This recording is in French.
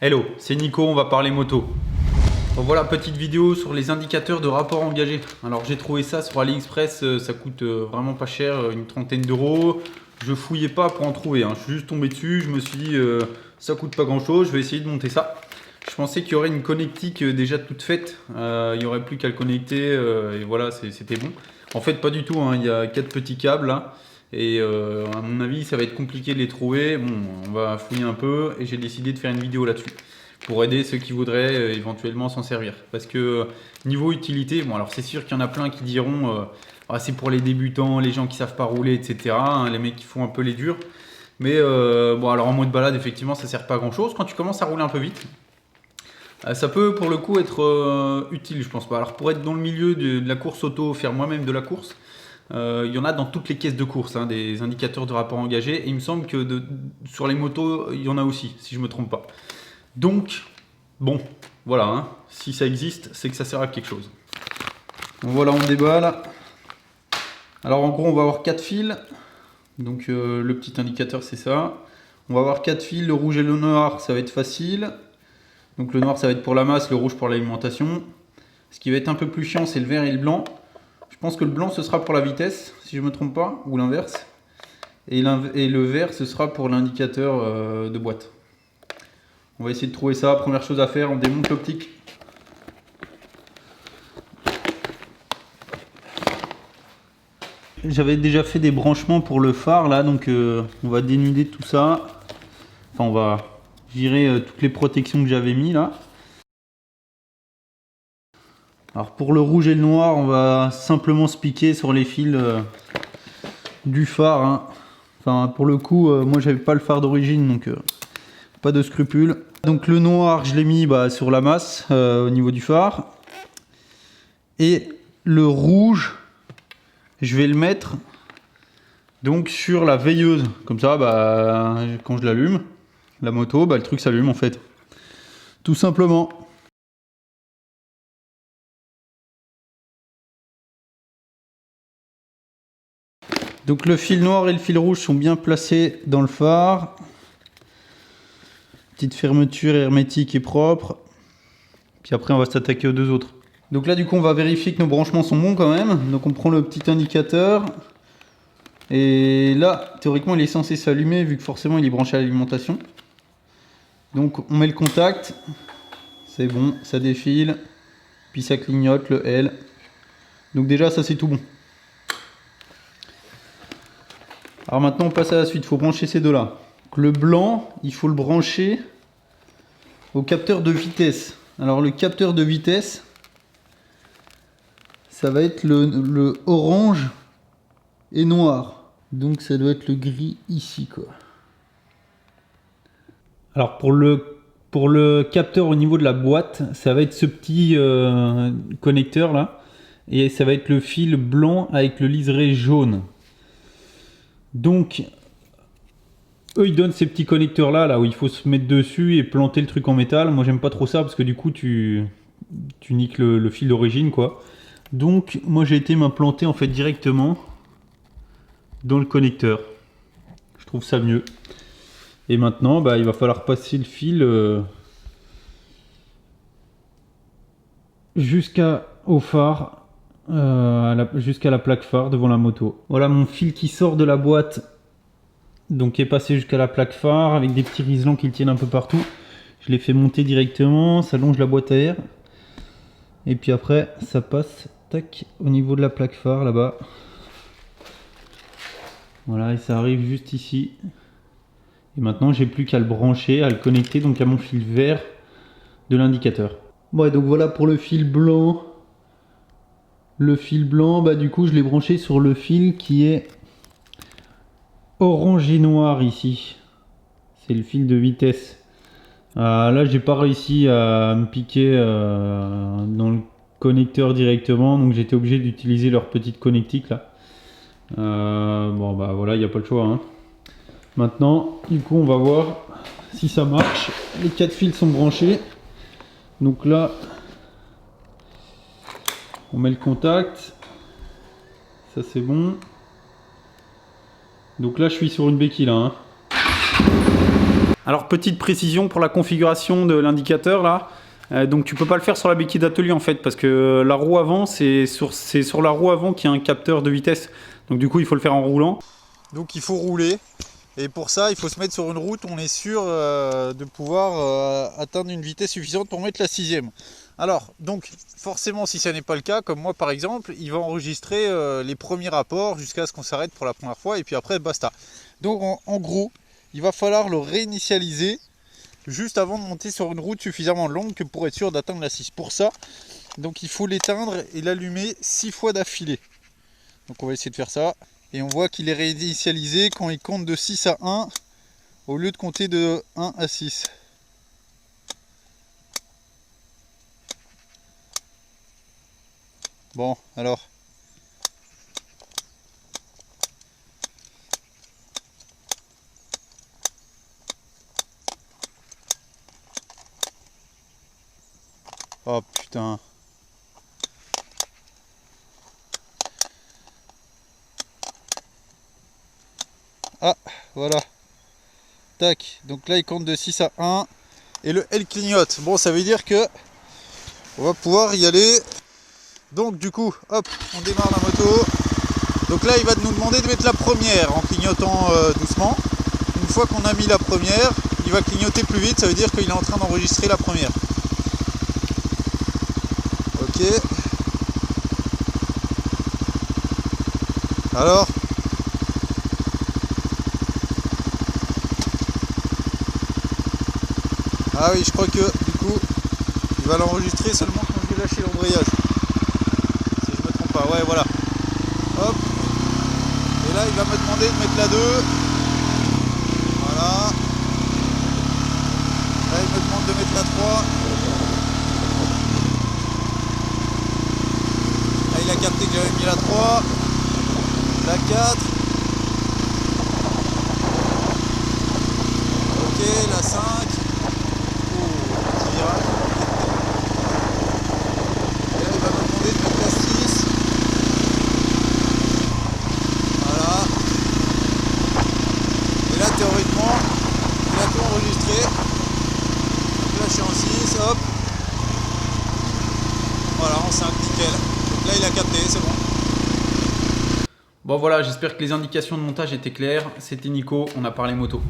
Hello, c'est Nico, on va parler moto. Bon, voilà, petite vidéo sur les indicateurs de rapport engagé. Alors j'ai trouvé ça sur AliExpress, ça coûte vraiment pas cher, une trentaine d'euros. Je fouillais pas pour en trouver, hein. Je suis juste tombé dessus, je me suis dit ça coûte pas grand chose, je vais essayer de monter ça. Je pensais qu'il y aurait une connectique déjà toute faite, il n'y aurait plus qu'à le connecter et voilà, c'était bon. En fait pas du tout, hein. Il y a 4 petits câbles là. Et à mon avis, ça va être compliqué de les trouver. Bon, on va fouiller un peu et j'ai décidé de faire une vidéo là-dessus pour aider ceux qui voudraient éventuellement s'en servir. Parce que niveau utilité, bon, alors c'est sûr qu'il y en a plein qui diront ah, c'est pour les débutants, les gens qui savent pas rouler, etc. hein, les mecs qui font un peu les durs. Mais bon, alors en mode balade, effectivement, ça sert pas à grand chose. Quand tu commences à rouler un peu vite, ça peut pour le coup être utile, je pense pas. Alors pour être dans le milieu de la course auto, faire moi-même de la course. Il y en a dans toutes les caisses de course, hein, des indicateurs de rapport engagé. Et il me semble que sur les motos, il y en a aussi, si je ne me trompe pas. Donc, bon, voilà. Hein, si ça existe, c'est que ça sert à quelque chose. Donc voilà, on déballe. Alors en gros, on va avoir 4 fils. Donc le petit indicateur, c'est ça. On va avoir 4 fils. Le rouge et le noir, ça va être facile. Donc le noir, ça va être pour la masse, le rouge pour l'alimentation. Ce qui va être un peu plus chiant, c'est le vert et le blanc. Je pense que le blanc ce sera pour la vitesse, si je ne me trompe pas, ou l'inverse. Et le vert ce sera pour l'indicateur de boîte. On va essayer de trouver ça. Première chose à faire, on démonte l'optique. J'avais déjà fait des branchements pour le phare là, donc on va dénuder tout ça. Enfin, on va virer toutes les protections que j'avais mis là. Alors pour le rouge et le noir, on va simplement se piquer sur les fils du phare. Hein. Enfin, pour le coup, moi j'avais pas le phare d'origine, donc pas de scrupules. Donc le noir, je l'ai mis sur la masse au niveau du phare. Et le rouge, je vais le mettre donc sur la veilleuse. Comme ça, quand je l'allume, la moto, le truc s'allume en fait. Tout simplement. Donc le fil noir et le fil rouge sont bien placés dans le phare. Petite fermeture hermétique et propre. Puis après on va s'attaquer aux deux autres. Donc là du coup on va vérifier que nos branchements sont bons quand même. Donc on prend le petit indicateur. Et là théoriquement il est censé s'allumer vu que forcément il est branché à l'alimentation. Donc on met le contact. C'est bon, ça défile. Puis ça clignote le L. Donc déjà ça c'est tout bon. Alors maintenant on passe à la suite, il faut brancher ces deux là. Donc, le blanc, il faut le brancher au capteur de vitesse. Alors le capteur de vitesse, ça va être le orange et noir. Donc ça doit être le gris ici quoi. Alors pour le capteur au niveau de la boîte, ça va être ce petit connecteur là. Et ça va être le fil blanc avec le liseré jaune. Donc, eux ils donnent ces petits connecteurs là où il faut se mettre dessus et planter le truc en métal. Moi j'aime pas trop ça parce que du coup tu niques le fil d'origine quoi. Donc moi j'ai été m'implanter en fait directement dans le connecteur. Je trouve ça mieux. Et maintenant il va falloir passer le fil jusqu'au phare. Jusqu'à la plaque phare devant la moto. Voilà mon fil qui sort de la boîte, donc est passé jusqu'à la plaque phare avec des petits riselants qui le tiennent un peu partout. Je l'ai fait monter directement, ça longe la boîte à air et puis après ça passe tac au niveau de la plaque phare là-bas. Voilà, et ça arrive juste ici. Et maintenant j'ai plus qu'à le brancher, à le connecter donc à mon fil vert de l'indicateur. Bon et donc voilà pour le fil blanc. Le fil blanc, du coup je l'ai branché sur le fil qui est orange et noir ici. C'est le fil de vitesse. Là j'ai pas réussi à me piquer dans le connecteur directement, donc j'étais obligé d'utiliser leur petite connectique là. Voilà, il n'y a pas le choix. Hein. Maintenant, du coup on va voir si ça marche. Les 4 fils sont branchés. Donc là, on met le contact. Ça c'est bon. Donc là je suis sur une béquille là. Hein. Alors petite précision pour la configuration de l'indicateur là. Donc tu peux pas le faire sur la béquille d'atelier en fait parce que la roue avant c'est sur la roue avant qu'il y a un capteur de vitesse. Donc du coup il faut le faire en roulant. Donc il faut rouler et pour ça il faut se mettre sur une route où on est sûr de pouvoir atteindre une vitesse suffisante pour mettre la 6e. Alors donc forcément si ça n'est pas le cas, comme moi par exemple, il va enregistrer les premiers rapports jusqu'à ce qu'on s'arrête pour la première fois et puis après basta. Donc en gros il va falloir le réinitialiser juste avant de monter sur une route suffisamment longue que pour être sûr d'atteindre la 6. Pour ça, donc il faut l'éteindre et l'allumer 6 fois d'affilée. Donc on va essayer de faire ça. Et on voit qu'il est réinitialisé quand il compte de 6 à 1 au lieu de compter de 1 à 6. Bon, alors. Oh putain. Ah, voilà. Tac. Donc là, il compte de 6 à 1. Et le L clignote. Bon, ça veut dire que on va pouvoir y aller. Donc du coup, hop, on démarre la moto. Donc là, il va nous demander de mettre la première en clignotant doucement. Une fois qu'on a mis la première, il va clignoter plus vite. Ça veut dire qu'il est en train d'enregistrer la première. Ok. Alors. Ah oui, je crois que du coup, il va l'enregistrer seulement quand je vais lâcher l'embrayage. Si je me trompe pas, ouais, voilà. Hop. Et là, il va me demander de mettre la 2. Voilà. Là, il me demande de mettre la 3. Là, il a capté que j'avais mis la 3. La 4. Ok, la 5. Théoriquement, il a tout enregistré. Donc là je suis en 6, hop. Voilà, on s'est nickel. Donc là il a capté, c'est bon. Bon voilà, j'espère que les indications de montage étaient claires. C'était Nico, on a parlé moto.